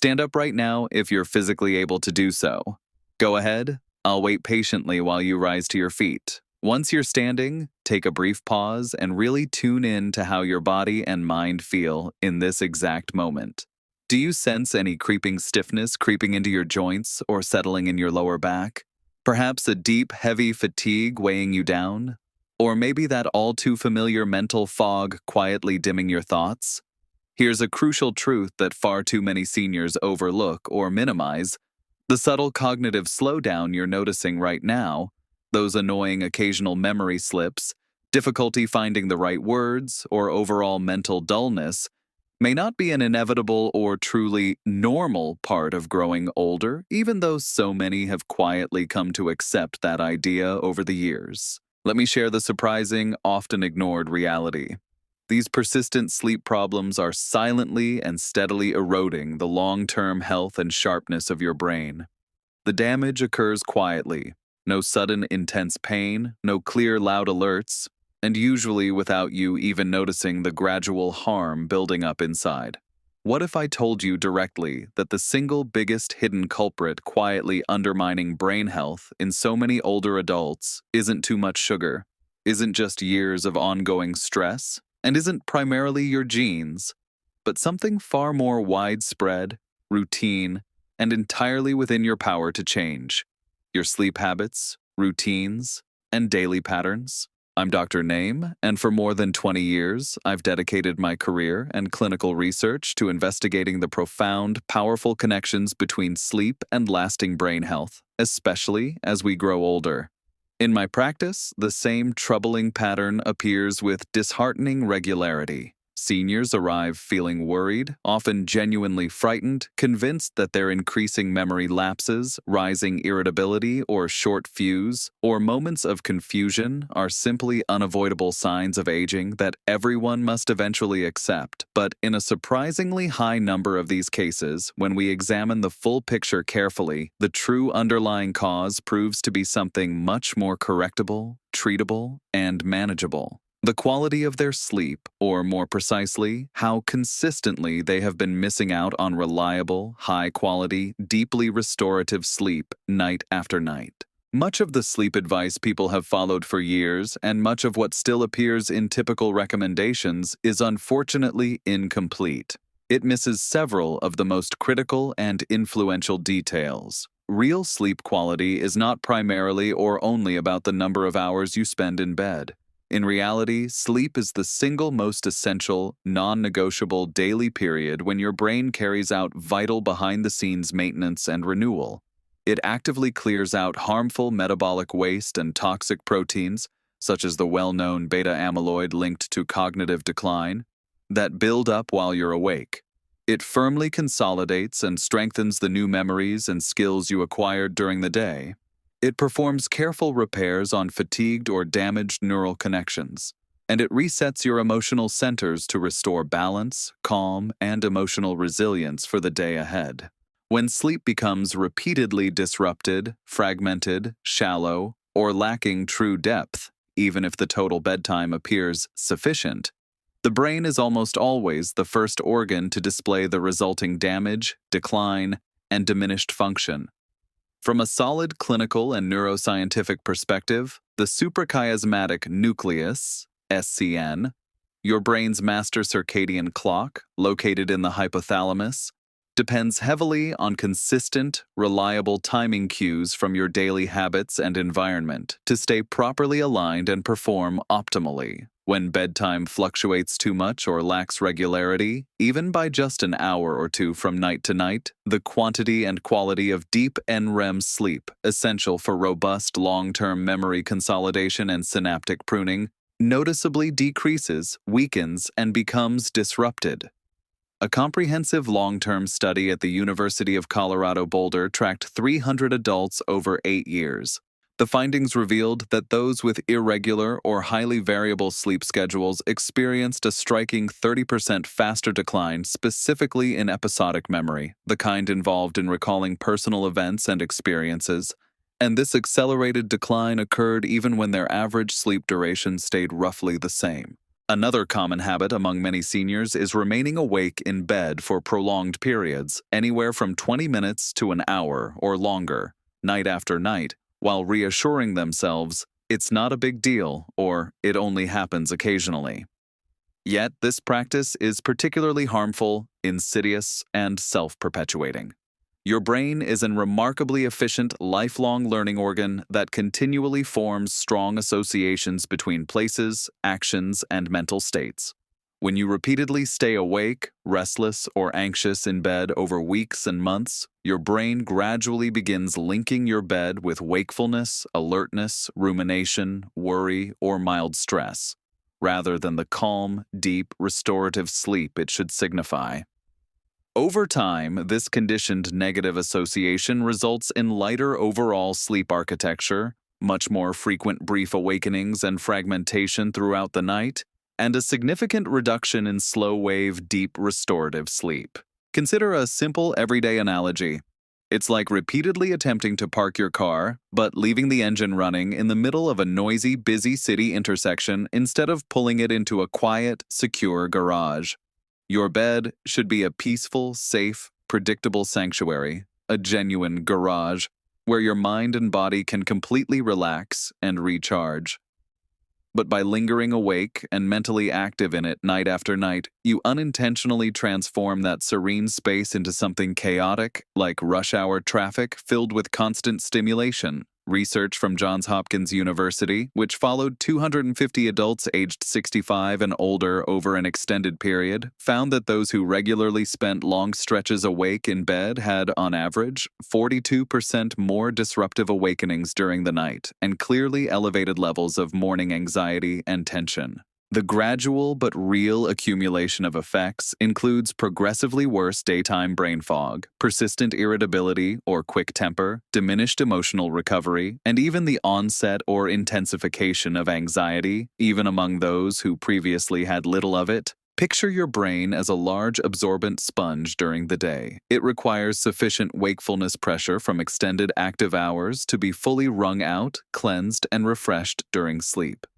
Stand up right now if you're physically able to do so. Go ahead, I'll wait patiently while you rise to your feet. Once you're standing, take a brief pause and really tune in to how your body and mind feel in this exact moment. Do you sense any creeping stiffness creeping into your joints or settling in your lower back? Perhaps a deep, heavy fatigue weighing you down? Or maybe that all too familiar mental fog quietly dimming your thoughts? Here's a crucial truth that far too many seniors overlook or minimize: the subtle cognitive slowdown you're noticing right now, those annoying occasional memory slips, difficulty finding the right words, or overall mental dullness, may not be an inevitable or truly normal part of growing older, even though so many have quietly come to accept that idea over the years. Let me share the surprising, often ignored reality. These persistent sleep problems are silently and steadily eroding the long-term health and sharpness of your brain. The damage occurs quietly, no sudden intense pain, no clear loud alerts, and usually without you even noticing the gradual harm building up inside. What if I told you directly that the single biggest hidden culprit quietly undermining brain health in so many older adults isn't too much sugar, isn't just years of ongoing stress, and isn't primarily your genes, but something far more widespread, routine, and entirely within your power to change: your sleep habits, routines, and daily patterns? I'm Dr. Name, and for more than 20 years, I've dedicated my career and clinical research to investigating the profound, powerful connections between sleep and lasting brain health, especially as we grow older. In my practice, the same troubling pattern appears with disheartening regularity. Seniors arrive feeling worried, often genuinely frightened, convinced that their increasing memory lapses, rising irritability or short fuse, or moments of confusion are simply unavoidable signs of aging that everyone must eventually accept. But in a surprisingly high number of these cases, when we examine the full picture carefully, the true underlying cause proves to be something much more correctable, treatable, and manageable: the quality of their sleep, or more precisely, how consistently they have been missing out on reliable, high-quality, deeply restorative sleep night after night. Much of the sleep advice people have followed for years, and much of what still appears in typical recommendations, is unfortunately incomplete. It misses several of the most critical and influential details. Real sleep quality is not primarily or only about the number of hours you spend in bed. In reality, sleep is the single most essential, non-negotiable daily period when your brain carries out vital behind-the-scenes maintenance and renewal. It actively clears out harmful metabolic waste and toxic proteins, such as the well-known beta-amyloid linked to cognitive decline, that build up while you're awake. It firmly consolidates and strengthens the new memories and skills you acquired during the day. It performs careful repairs on fatigued or damaged neural connections, and it resets your emotional centers to restore balance, calm, and emotional resilience for the day ahead. When sleep becomes repeatedly disrupted, fragmented, shallow, or lacking true depth, even if the total bedtime appears sufficient, the brain is almost always the first organ to display the resulting damage, decline, and diminished function. From a solid clinical and neuroscientific perspective, the suprachiasmatic nucleus, SCN, your brain's master circadian clock, located in the hypothalamus, depends heavily on consistent, reliable timing cues from your daily habits and environment to stay properly aligned and perform optimally. When bedtime fluctuates too much or lacks regularity, even by just an hour or two from night to night, the quantity and quality of deep NREM sleep, essential for robust long-term memory consolidation and synaptic pruning, noticeably decreases, weakens, and becomes disrupted. A comprehensive long-term study at the University of Colorado Boulder tracked 300 adults over 8 years. The findings revealed that those with irregular or highly variable sleep schedules experienced a striking 30% faster decline, specifically in episodic memory, the kind involved in recalling personal events and experiences, and this accelerated decline occurred even when their average sleep duration stayed roughly the same. Another common habit among many seniors is remaining awake in bed for prolonged periods, anywhere from 20 minutes to an hour or longer, night after night, while reassuring themselves it's not a big deal or it only happens occasionally. Yet this practice is particularly harmful, insidious, and self-perpetuating. Your brain is a remarkably efficient, lifelong learning organ that continually forms strong associations between places, actions, and mental states. When you repeatedly stay awake, restless, or anxious in bed over weeks and months, your brain gradually begins linking your bed with wakefulness, alertness, rumination, worry, or mild stress, rather than the calm, deep, restorative sleep it should signify. Over time, this conditioned negative association results in lighter overall sleep architecture, much more frequent brief awakenings and fragmentation throughout the night, and a significant reduction in slow-wave, deep restorative sleep. Consider a simple everyday analogy. It's like repeatedly attempting to park your car, but leaving the engine running in the middle of a noisy, busy city intersection instead of pulling it into a quiet, secure garage. Your bed should be a peaceful, safe, predictable sanctuary, a genuine garage, where your mind and body can completely relax and recharge. But by lingering awake and mentally active in it night after night, you unintentionally transform that serene space into something chaotic, like rush hour traffic filled with constant stimulation. Research from Johns Hopkins University, which followed 250 adults aged 65 and older over an extended period, found that those who regularly spent long stretches awake in bed had, on average, 42% more disruptive awakenings during the night and clearly elevated levels of morning anxiety and tension. The gradual but real accumulation of effects includes progressively worse daytime brain fog, persistent irritability or quick temper, diminished emotional recovery, and even the onset or intensification of anxiety, even among those who previously had little of it. Picture your brain as a large absorbent sponge during the day. It requires sufficient wakefulness pressure from extended active hours to be fully wrung out, cleansed, and refreshed during sleep.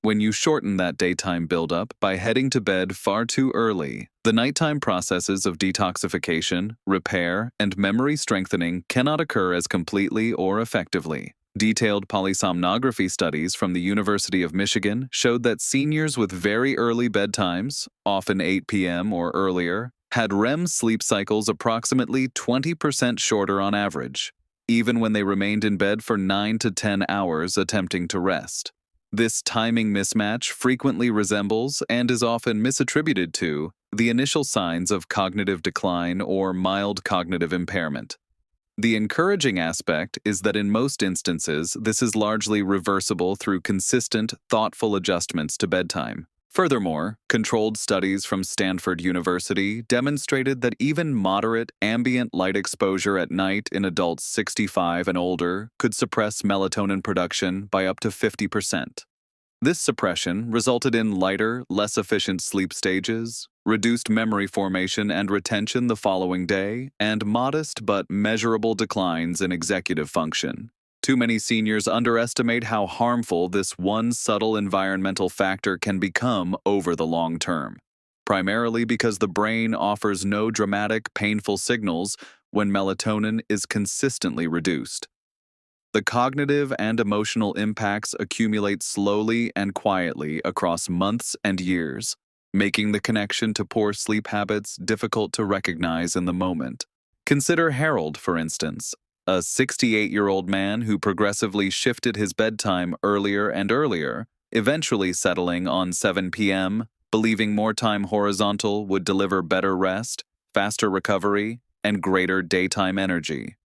When you shorten that daytime buildup by heading to bed far too early, the nighttime processes of detoxification, repair, and memory strengthening cannot occur as completely or effectively. Detailed polysomnography studies from the University of Michigan showed that seniors with very early bedtimes, often 8 p.m. or earlier, had REM sleep cycles approximately 20% shorter on average, even when they remained in bed for 9 to 10 hours attempting to rest. This timing mismatch frequently resembles, and is often misattributed to, the initial signs of cognitive decline or mild cognitive impairment. The encouraging aspect is that in most instances, this is largely reversible through consistent, thoughtful adjustments to bedtime. Furthermore, controlled studies from Stanford University demonstrated that even moderate ambient light exposure at night in adults 65 and older could suppress melatonin production by up to 50%. This suppression resulted in lighter, less efficient sleep stages, reduced memory formation and retention the following day, and modest but measurable declines in executive function. Too many seniors underestimate how harmful this one subtle environmental factor can become over the long term, primarily because the brain offers no dramatic, painful signals when melatonin is consistently reduced. The cognitive and emotional impacts accumulate slowly and quietly across months and years, making the connection to poor sleep habits difficult to recognize in the moment. Consider Harold, for instance, a 68-year-old man who progressively shifted his bedtime earlier and earlier, eventually settling on 7 p.m., believing more time horizontal would deliver better rest, faster recovery, and greater daytime energy.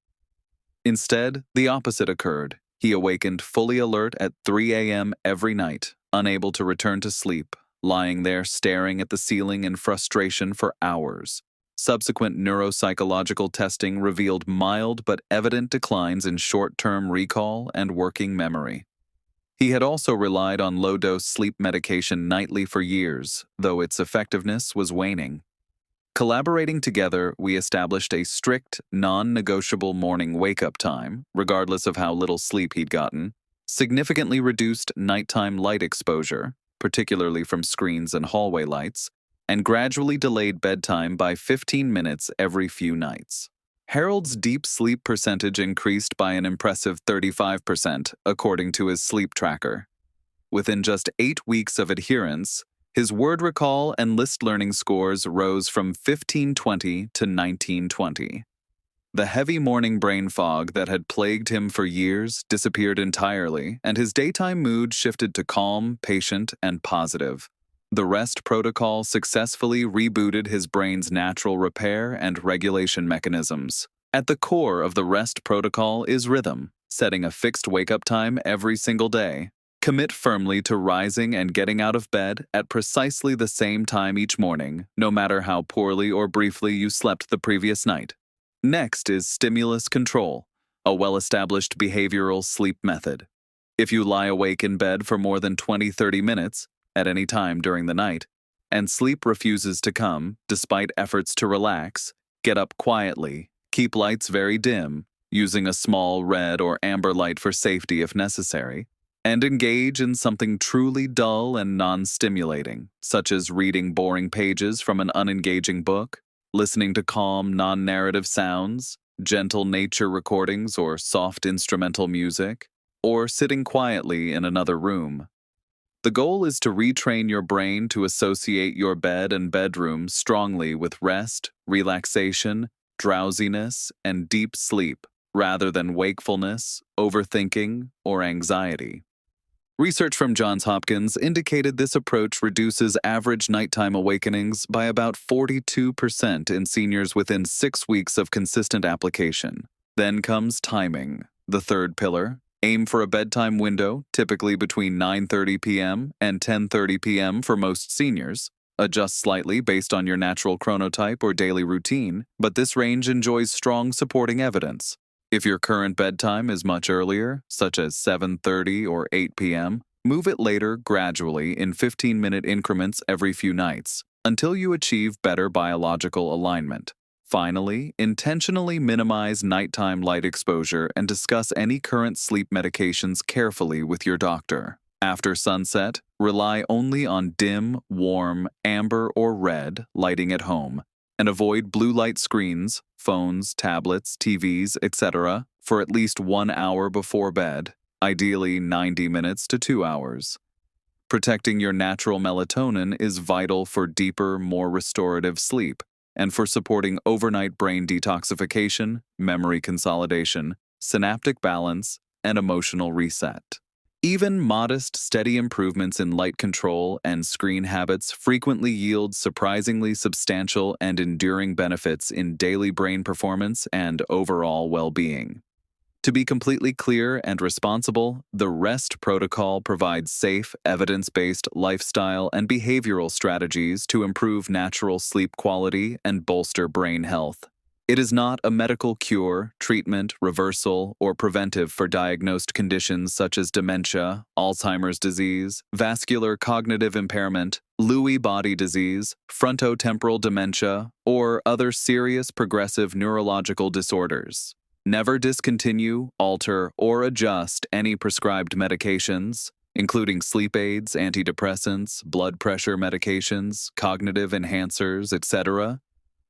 Instead, the opposite occurred. He awakened fully alert at 3 a.m. every night, unable to return to sleep, lying there staring at the ceiling in frustration for hours. Subsequent neuropsychological testing revealed mild but evident declines in short-term recall and working memory. He had also relied on low-dose sleep medication nightly for years, though its effectiveness was waning. Collaborating together, we established a strict, non-negotiable morning wake-up time, regardless of how little sleep he'd gotten, significantly reduced nighttime light exposure, particularly from screens and hallway lights, and gradually delayed bedtime by 15 minutes every few nights. Harold's deep sleep percentage increased by an impressive 35%, according to his sleep tracker. Within just 8 weeks of adherence, his word recall and list learning scores rose from 1520 to 1920. The heavy morning brain fog that had plagued him for years disappeared entirely, and his daytime mood shifted to calm, patient, and positive. The rest protocol successfully rebooted his brain's natural repair and regulation mechanisms. At the core of the rest protocol is rhythm, setting a fixed wake-up time every single day. Commit firmly to rising and getting out of bed at precisely the same time each morning, no matter how poorly or briefly you slept the previous night. Next is stimulus control, a well-established behavioral sleep method. If you lie awake in bed for more than 20-30 minutes, at any time during the night, and sleep refuses to come despite efforts to relax, get up quietly, keep lights very dim, using a small red or amber light for safety if necessary, and engage in something truly dull and non-stimulating, such as reading boring pages from an unengaging book, listening to calm, non-narrative sounds, gentle nature recordings or soft instrumental music, or sitting quietly in another room. The goal is to retrain your brain to associate your bed and bedroom strongly with rest, relaxation, drowsiness, and deep sleep, rather than wakefulness, overthinking, or anxiety. Research from Johns Hopkins indicated this approach reduces average nighttime awakenings by about 42% in seniors within 6 weeks of consistent application. Then comes timing, the third pillar. Aim for a bedtime window, typically between 9:30 p.m. and 10:30 p.m. for most seniors. Adjust slightly based on your natural chronotype or daily routine, but this range enjoys strong supporting evidence. If your current bedtime is much earlier, such as 7:30 or 8 p.m., move it later gradually in 15-minute increments every few nights, until you achieve better biological alignment. Finally, intentionally minimize nighttime light exposure and discuss any current sleep medications carefully with your doctor. After sunset, rely only on dim, warm, amber, or red lighting at home, and avoid blue light screens, phones, tablets, TVs, etc. for at least 1 hour before bed, ideally 90 minutes to 2 hours. Protecting your natural melatonin is vital for deeper, more restorative sleep, and for supporting overnight brain detoxification, memory consolidation, synaptic balance, and emotional reset. Even modest, steady improvements in light control and screen habits frequently yield surprisingly substantial and enduring benefits in daily brain performance and overall well-being. To be completely clear and responsible, the REST protocol provides safe, evidence-based lifestyle and behavioral strategies to improve natural sleep quality and bolster brain health. It is not a medical cure, treatment, reversal, or preventive for diagnosed conditions such as dementia, Alzheimer's disease, vascular cognitive impairment, Lewy body disease, frontotemporal dementia, or other serious progressive neurological disorders. Never discontinue, alter, or adjust any prescribed medications, including sleep aids, antidepressants, blood pressure medications, cognitive enhancers, etc.,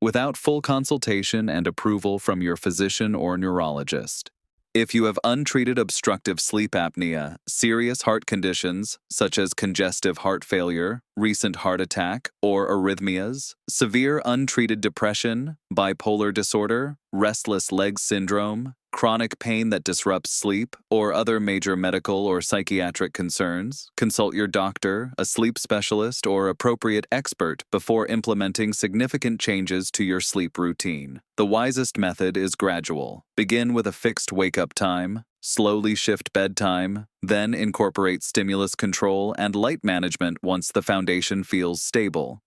without full consultation and approval from your physician or neurologist. If you have untreated obstructive sleep apnea, serious heart conditions such as congestive heart failure, recent heart attack, or arrhythmias, severe untreated depression, bipolar disorder, restless leg syndrome, chronic pain that disrupts sleep, or other major medical or psychiatric concerns, consult your doctor, a sleep specialist, or appropriate expert before implementing significant changes to your sleep routine. The wisest method is gradual. Begin with a fixed wake-up time, slowly shift bedtime, then incorporate stimulus control and light management once the foundation feels stable.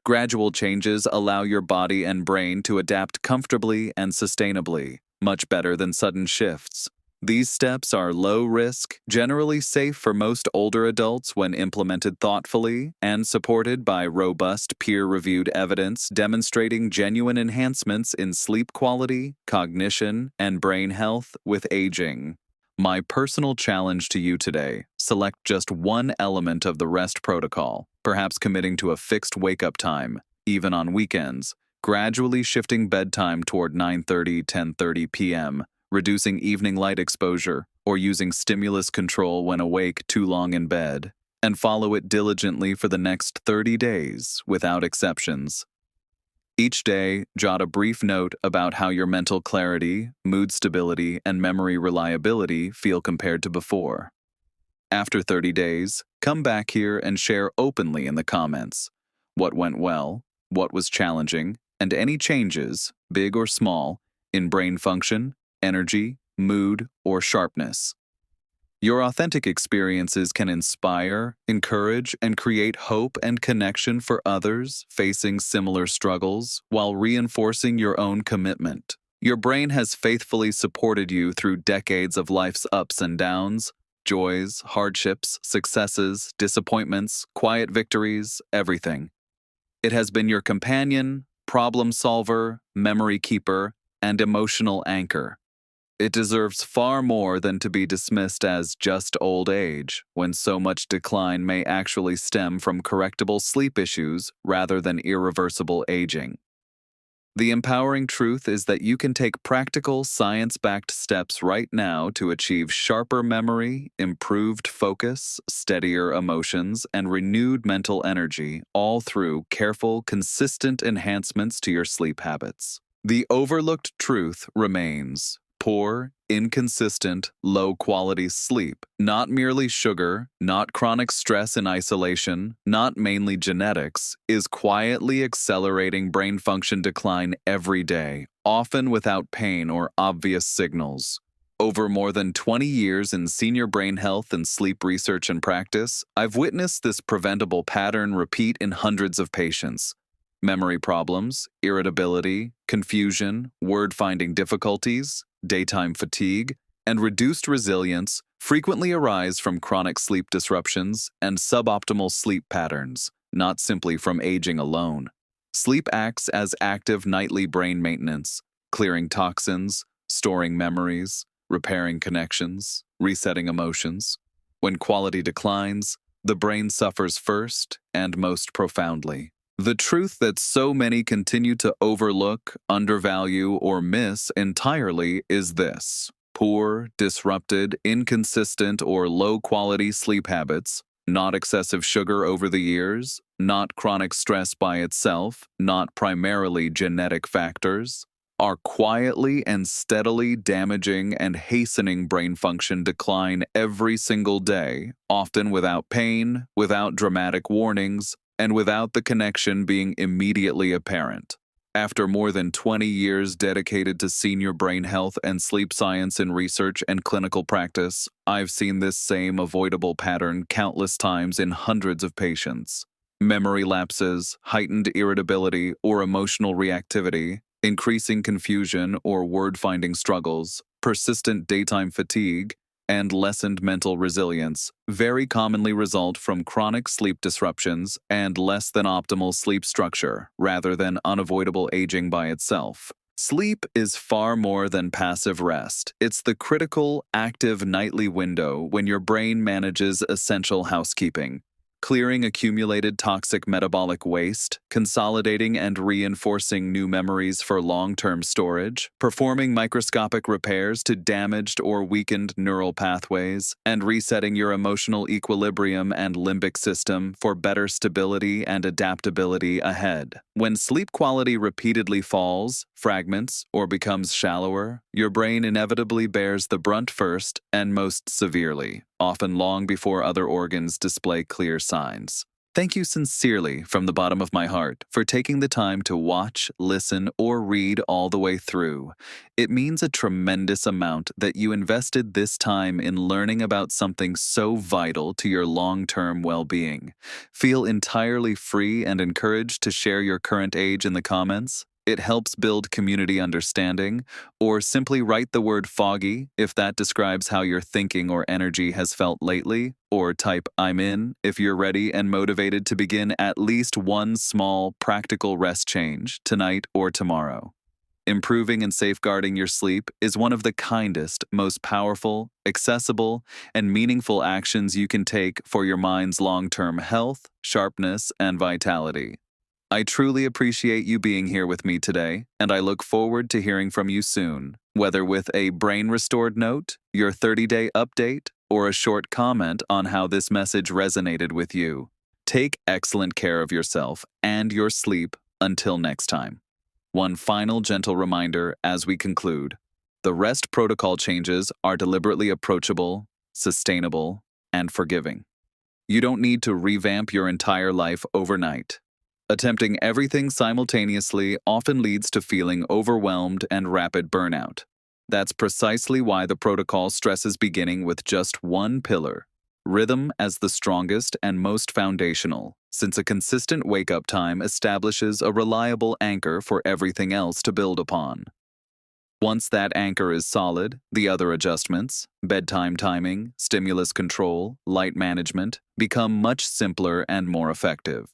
Gradual changes allow your body and brain to adapt comfortably and sustainably, much better than sudden shifts. These steps are low risk, generally safe for most older adults when implemented thoughtfully, and supported by robust peer-reviewed evidence demonstrating genuine enhancements in sleep quality, cognition, and brain health with aging. My personal challenge to you today: select just one element of the rest protocol, perhaps committing to a fixed wake-up time, even on weekends, gradually shifting bedtime toward 9:30–10:30 p.m., reducing evening light exposure, or using stimulus control when awake too long in bed, and follow it diligently for the next 30 days, without exceptions. Each day, jot a brief note about how your mental clarity, mood stability, and memory reliability feel compared to before. After 30 days, come back here and share openly in the comments what went well, what was challenging, and any changes, big or small, in brain function, energy, mood, or sharpness. Your authentic experiences can inspire, encourage, and create hope and connection for others facing similar struggles while reinforcing your own commitment. Your brain has faithfully supported you through decades of life's ups and downs, joys, hardships, successes, disappointments, quiet victories, everything. It has been your companion, problem solver, memory keeper, and emotional anchor. It deserves far more than to be dismissed as just old age, when so much decline may actually stem from correctable sleep issues rather than irreversible aging. The empowering truth is that you can take practical, science-backed steps right now to achieve sharper memory, improved focus, steadier emotions, and renewed mental energy, all through careful, consistent enhancements to your sleep habits. The overlooked truth remains: poor, inconsistent, low-quality sleep, not merely sugar, not chronic stress in isolation, not mainly genetics, is quietly accelerating brain function decline every day, often without pain or obvious signals. Over more than 20 years in senior brain health and sleep research and practice, I've witnessed this preventable pattern repeat in hundreds of patients. Memory problems, irritability, confusion, word-finding difficulties, daytime fatigue, and reduced resilience frequently arise from chronic sleep disruptions and suboptimal sleep patterns, not simply from aging alone. Sleep acts as active nightly brain maintenance, clearing toxins, storing memories, repairing connections, resetting emotions. When quality declines, the brain suffers first and most profoundly. The truth that so many continue to overlook, undervalue, or miss entirely is this: poor, disrupted, inconsistent, or low-quality sleep habits, not excessive sugar over the years, not chronic stress by itself, not primarily genetic factors, are quietly and steadily damaging and hastening brain function decline every single day, often without pain, without dramatic warnings, and without the connection being immediately apparent. After more than 20 years dedicated to senior brain health and sleep science in research and clinical practice, I've seen this same avoidable pattern countless times in hundreds of patients. Memory lapses, heightened irritability or emotional reactivity, increasing confusion or word-finding struggles, persistent daytime fatigue, and lessened mental resilience very commonly result from chronic sleep disruptions and less than optimal sleep structure, rather than unavoidable aging by itself. Sleep is far more than passive rest. It's the critical, active nightly window when your brain manages essential housekeeping, clearing accumulated toxic metabolic waste, consolidating and reinforcing new memories for long-term storage, performing microscopic repairs to damaged or weakened neural pathways, and resetting your emotional equilibrium and limbic system for better stability and adaptability ahead. When sleep quality repeatedly falls, fragments, or becomes shallower, your brain inevitably bears the brunt first and most severely, often long before other organs display clear signs. Thank you sincerely from the bottom of my heart for taking the time to watch, listen, or read all the way through. It means a tremendous amount that you invested this time in learning about something so vital to your long-term well-being. Feel entirely free and encouraged to share your current age in the comments. It helps build community understanding, or simply write the word foggy if that describes how your thinking or energy has felt lately, or type "I'm in" if you're ready and motivated to begin at least one small, practical rest change tonight or tomorrow. Improving and safeguarding your sleep is one of the kindest, most powerful, accessible, and meaningful actions you can take for your mind's long-term health, sharpness, and vitality. I truly appreciate you being here with me today, and I look forward to hearing from you soon, whether with a brain-restored note, your 30-day update, or a short comment on how this message resonated with you. Take excellent care of yourself and your sleep until next time. One final gentle reminder as we conclude. The rest protocol changes are deliberately approachable, sustainable, and forgiving. You don't need to revamp your entire life overnight. Attempting everything simultaneously often leads to feeling overwhelmed and rapid burnout. That's precisely why the protocol stresses beginning with just one pillar, rhythm as the strongest and most foundational, since a consistent wake-up time establishes a reliable anchor for everything else to build upon. Once that anchor is solid, the other adjustments, bedtime timing, stimulus control, light management, become much simpler and more effective.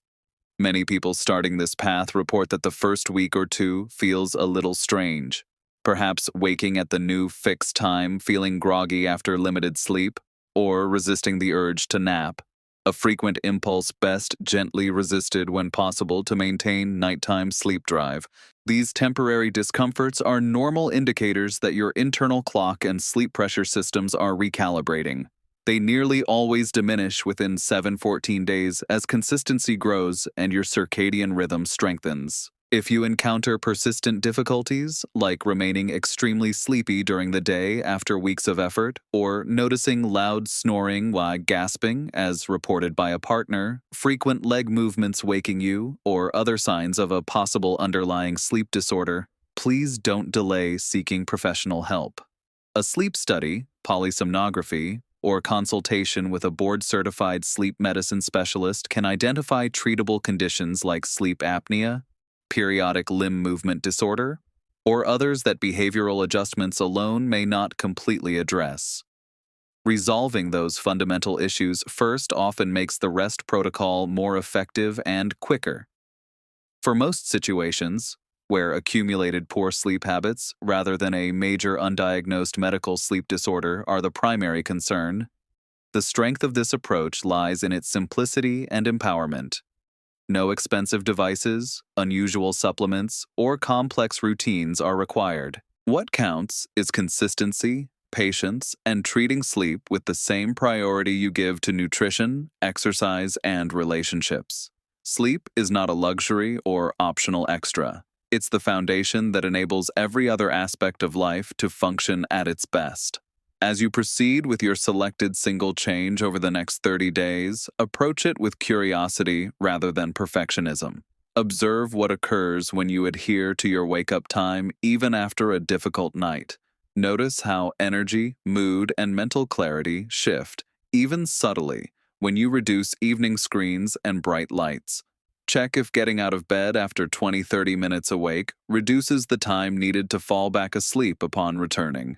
Many people starting this path report that the first week or two feels a little strange, perhaps waking at the new fixed time, feeling groggy after limited sleep, or resisting the urge to nap, a frequent impulse best gently resisted when possible to maintain nighttime sleep drive. These temporary discomforts are normal indicators that your internal clock and sleep pressure systems are recalibrating. They nearly always diminish within 7-14 days as consistency grows and your circadian rhythm strengthens. If you encounter persistent difficulties, like remaining extremely sleepy during the day after weeks of effort, or noticing loud snoring while gasping, as reported by a partner, frequent leg movements waking you, or other signs of a possible underlying sleep disorder, please don't delay seeking professional help. A sleep study, polysomnography, or consultation with a board-certified sleep medicine specialist can identify treatable conditions like sleep apnea, periodic limb movement disorder, or others that behavioral adjustments alone may not completely address. Resolving those fundamental issues first often makes the rest protocol more effective and quicker. For most situations, where accumulated poor sleep habits rather than a major undiagnosed medical sleep disorder are the primary concern, the strength of this approach lies in its simplicity and empowerment. No expensive devices, unusual supplements, or complex routines are required. What counts is consistency, patience, and treating sleep with the same priority you give to nutrition, exercise, and relationships. Sleep is not a luxury or optional extra. It's the foundation that enables every other aspect of life to function at its best. As you proceed with your selected single change over the next 30 days, approach it with curiosity rather than perfectionism. Observe what occurs when you adhere to your wake-up time even after a difficult night. Notice how energy, mood, and mental clarity shift, even subtly, when you reduce evening screens and bright lights. Check if getting out of bed after 20-30 minutes awake reduces the time needed to fall back asleep upon returning.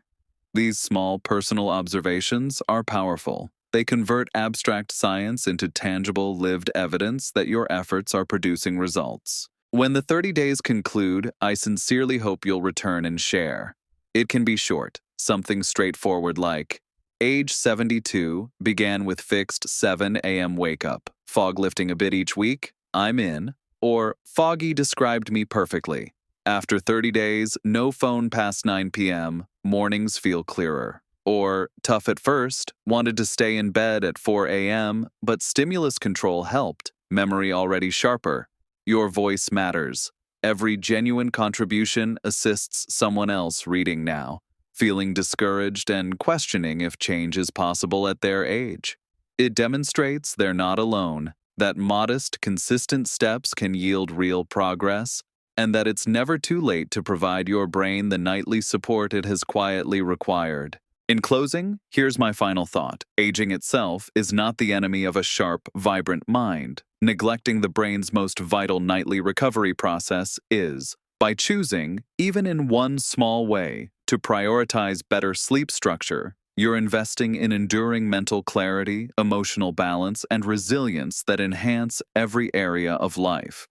These small personal observations are powerful. They convert abstract science into tangible lived evidence that your efforts are producing results. When the 30 days conclude, I sincerely hope you'll return and share. It can be short, something straightforward like, age 72, began with fixed 7 a.m. wake-up, fog lifting a bit each week, I'm in, or foggy described me perfectly. After 30 days, no phone past 9 p.m., mornings feel clearer. Or, tough at first, wanted to stay in bed at 4 a.m., but stimulus control helped, memory already sharper. Your voice matters. Every genuine contribution assists someone else reading now, feeling discouraged and questioning if change is possible at their age. It demonstrates they're not alone, that modest, consistent steps can yield real progress, and that it's never too late to provide your brain the nightly support it has quietly required. In closing, here's my final thought. Aging itself is not the enemy of a sharp, vibrant mind. Neglecting the brain's most vital nightly recovery process is. By choosing, even in one small way, to prioritize better sleep structure, you're investing in enduring mental clarity, emotional balance, and resilience that enhance every area of life.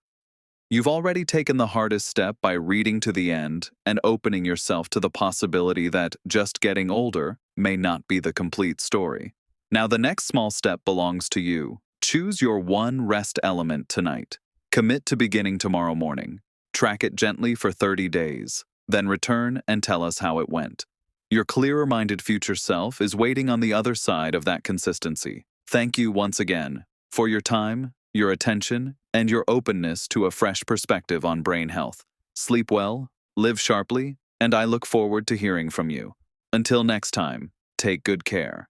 You've already taken the hardest step by reading to the end and opening yourself to the possibility that just getting older may not be the complete story. Now, the next small step belongs to you. Choose your one rest element tonight. Commit to beginning tomorrow morning. Track it gently for 30 days. Then return and tell us how it went. Your clearer-minded future self is waiting on the other side of that consistency. Thank you once again for your time, your attention, and your openness to a fresh perspective on brain health. Sleep well, live sharply, and I look forward to hearing from you. Until next time, take good care.